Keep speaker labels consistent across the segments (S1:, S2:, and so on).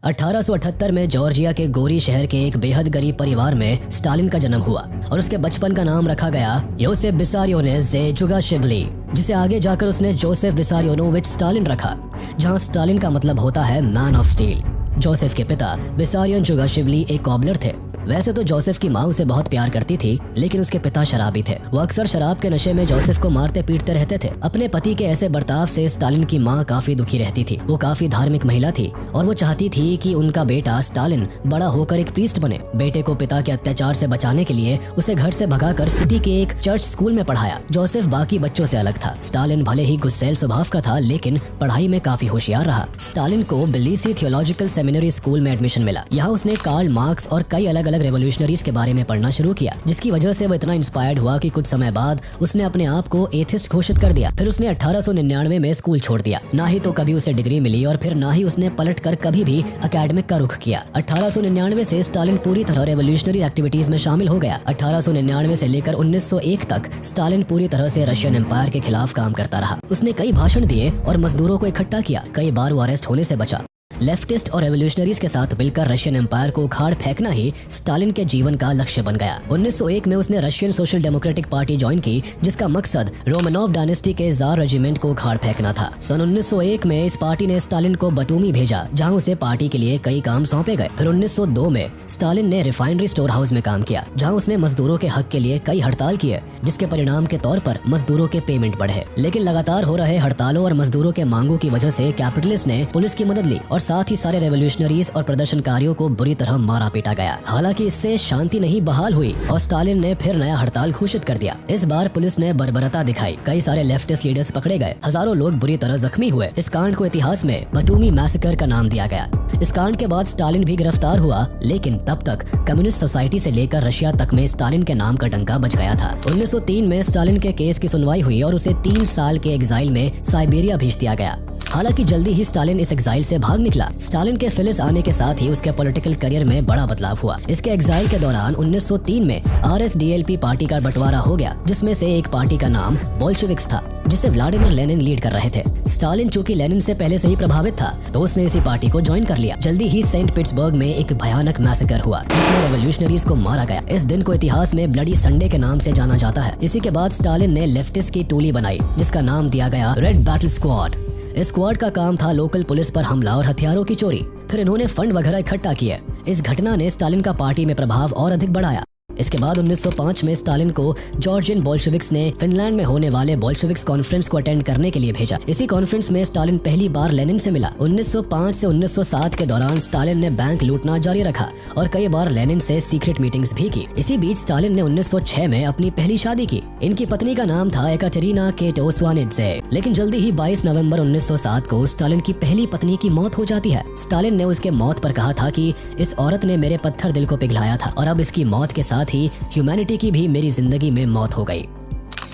S1: 1878 में जॉर्जिया के गोरी शहर के एक बेहद गरीब परिवार में स्टालिन का जन्म हुआ और उसके बचपन का नाम रखा गया योसेफ विसारियोनोविच जुगाशिवली, जिसे आगे जाकर उसने जोसेफ विसारियोनोविच स्टालिन रखा, जहां स्टालिन का मतलब होता है मैन ऑफ स्टील। जोसेफ के पिता विसारियोन जुगाशिवली एक कॉबलर थे। वैसे तो जोसेफ की माँ उसे बहुत प्यार करती थी, लेकिन उसके पिता शराबी थे। वो अक्सर शराब के नशे में जोसेफ को मारते पीटते रहते थे। अपने पति के ऐसे बर्ताव से स्टालिन की माँ काफी दुखी रहती थी। वो काफी धार्मिक महिला थी और वो चाहती थी कि उनका बेटा स्टालिन बड़ा होकर एक प्रीस्ट बने। बेटे को पिता के अत्याचार से बचाने के लिए उसे घर से भगाकर सिटी के एक चर्च स्कूल में पढ़ाया। जोसेफ बाकी बच्चों से अलग था। स्टालिन भले ही गुस्सैल स्वभाव का था, लेकिन पढ़ाई में काफी होशियार रहा। स्टालिन को बिलीसी थियोलॉजिकल सेमिनरी स्कूल में एडमिशन मिला। यहाँ उसने कार्ल मार्क्स और कई अलग अलग रेवोल्यूशनरीज के बारे में पढ़ना शुरू किया, जिसकी वजह से वो इतना इंस्पायर्ड हुआ कि कुछ समय बाद उसने अपने आप को एथिस्ट घोषित कर दिया। फिर उसने 1899 में स्कूल छोड़ दिया। ना ही तो कभी उसे डिग्री मिली और फिर ना ही उसने पलटकर कभी भी एकेडमिक का रुख किया। 1899 से स्टालिन पूरी तरह रेवोल्यूशनरी एक्टिविटीज में शामिल हो गया। 1899 से लेकर 1901 तक स्टालिन पूरी तरह से रशियन एम्पायर के खिलाफ काम करता रहा। उसने कई भाषण दिए और मजदूरों को इकट्ठा किया। कई बार वो अरेस्ट होने से बचा। लेफ्टिस्ट और रेवोल्यूशनरीज के साथ मिलकर रशियन एम्पायर को उखाड़ फेंकना ही स्टालिन के जीवन का लक्ष्य बन गया। 1901 में उसने Russian social democratic party join की, जिसका मकसद रोमनोव डायनेस्टी के जार रेजिमेंट को उखाड़ फेंकना था। सन 1901 में इस पार्टी ने स्टालिन को बटूमी भेजा, जहां उसे पार्टी के लिए कई काम सौंपे गए। फिर 1902 में स्टालिन ने रिफाइनरी स्टोर हाउस में काम किया, जहां उसने मजदूरों के हक के लिए कई हड़ताल किए, जिसके परिणाम के तौर पर मजदूरों के पेमेंट बढ़े। लेकिन लगातार हो रहे हड़तालों और मजदूरों के मांगों की वजह से कैपिटलिस्ट ने पुलिस की मदद ली और साथ ही सारे रेवोल्यूशनरीज और प्रदर्शनकारियों को बुरी तरह मारा पीटा गया। हालांकि इससे शांति नहीं बहाल हुई और स्टालिन ने फिर नया हड़ताल घोषित कर दिया। इस बार पुलिस ने बर्बरता दिखाई। कई सारे लेफ्टिस्ट लीडर्स पकड़े गए। हजारों लोग बुरी तरह जख्मी हुए। इस कांड को इतिहास में बटूमी मैसेकर का नाम दिया गया। इस कांड के बाद स्टालिन भी गिरफ्तार हुआ, लेकिन तब तक कम्युनिस्ट सोसाइटी से लेकर रशिया तक में स्टालिन के नाम का डंका बज गया था। 1903 में स्टालिन के केस की सुनवाई हुई और उसे 3 साल के एग्जाइल में साइबेरिया भेज दिया गया। हालांकि जल्दी ही स्टालिन इस एग्जाइल से भाग निकला। स्टालिन के फिलिस आने के साथ ही उसके पॉलिटिकल करियर में बड़ा बदलाव हुआ। इसके एग्जाइल के दौरान 1903 में RSDLP पार्टी का बंटवारा हो गया, जिसमें से एक पार्टी का नाम बोल्शेविक्स था, जिसे व्लादिमीर लेनिन लीड कर रहे थे। स्टालिन चूंकि लेनिन से पहले से ही प्रभावित था, तो उसने इसी पार्टी को ज्वाइन कर लिया। जल्दी ही सेंट पीटर्सबर्ग में एक भयानक मैसेकर हुआ, जिसमें रेवोल्यूशनरीज को मारा गया। इस दिन को इतिहास में ब्लडी संडे के नाम से जाना जाता है। इसी के बाद स्टालिन ने लेफ्टिस्ट की टोली बनाई, जिसका नाम दिया गया रेड बैटल स्क्वाड। इस स्क्वाड का काम था लोकल पुलिस पर हमला और हथियारों की चोरी। फिर इन्होंने फंड वगैरह इकट्ठा किए। इस घटना ने स्टालिन का पार्टी में प्रभाव और अधिक बढ़ाया। इसके बाद 1905 में स्टालिन को जॉर्जियन बोल्शेविक्स ने फिनलैंड में होने वाले बोल्शेविक्स कॉन्फ्रेंस को अटेंड करने के लिए भेजा। इसी कॉन्फ्रेंस में स्टालिन पहली बार लेनिन से मिला। 1905 से 1907 के दौरान स्टालिन ने बैंक लूटना जारी रखा और कई बार लेनिन से सीक्रेट मीटिंग्स भी की। इसी बीच स्टालिन ने 1906 में अपनी पहली शादी की। इनकी पत्नी का नाम था एकाटेरिना केटो स्वानित्जे। लेकिन जल्दी ही 22 नवंबर 1907 को स्टालिन की पहली पत्नी की मौत हो जाती है। स्टालिन ने उसके मौत पर कहा था कि इस औरत ने मेरे पत्थर दिल को पिघलाया था और अब इसकी मौत के साथ ही ह्यूमैनिटी की भी मेरी जिंदगी में मौत हो गई।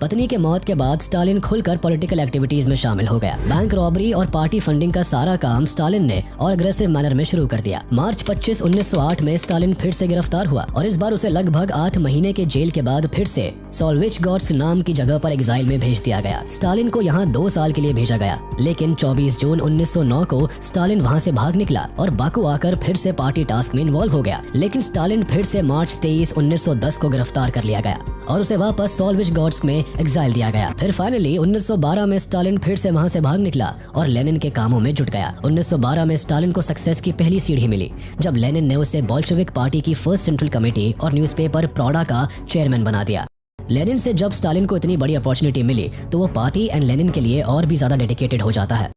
S1: पत्नी के मौत के बाद स्टालिन खुलकर पॉलिटिकल एक्टिविटीज में शामिल हो गया। बैंक रॉबरी और पार्टी फंडिंग का सारा काम स्टालिन ने और अग्रेसिव मैनर में शुरू कर दिया। मार्च 25, 1908 में स्टालिन फिर से गिरफ्तार हुआ और इस बार उसे लगभग 8 महीने के जेल के बाद फिर से सोल्विचगॉर्स्क नाम की जगह पर एग्जाइल में भेज दिया गया। स्टालिन को यहाँ 2 साल के लिए भेजा गया, लेकिन 24 जून 1909 को स्टालिन वहाँ से भाग निकला और बाकू आकर फिर से पार्टी टास्क में इन्वॉल्व हो गया। लेकिन स्टालिन फिर से मार्च 23, 1910 को गिरफ्तार कर लिया गया और उसे वापस सोल्विचगॉर्स्क में एग्जाइल दिया गया। फिर फाइनली 1912 में स्टालिन फिर से वहां से भाग निकला और लेनिन के कामों में जुट गया। 1912 में स्टालिन को सक्सेस की पहली सीढ़ी मिली, जब लेनिन ने उसे बोल्शेविक पार्टी की फर्स्ट सेंट्रल कमेटी और न्यूज़पेपर प्रॉडा का चेयरमैन बना दिया। लेनिन से जब स्टालिन को इतनी बड़ी अपॉर्चुनिटी मिली, तो वो पार्टी एंड लेनिन के लिए और भी ज्यादा डेडिकेटेड हो जाता है।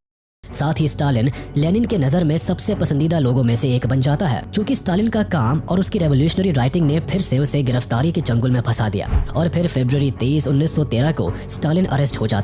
S1: साथ ही स्टालिन लेनिन के नजर में सबसे पसंदीदा लोगों में से एक बन जाता है, क्योंकि स्टालिन का काम और उसकी रेवोल्यूशनरी राइटिंग ने फिर से उसे गिरफ्तारी के चंगुल में फंसा दिया और फिर फरवरी 23, 1913 को स्टालिन अरेस्ट हो जाता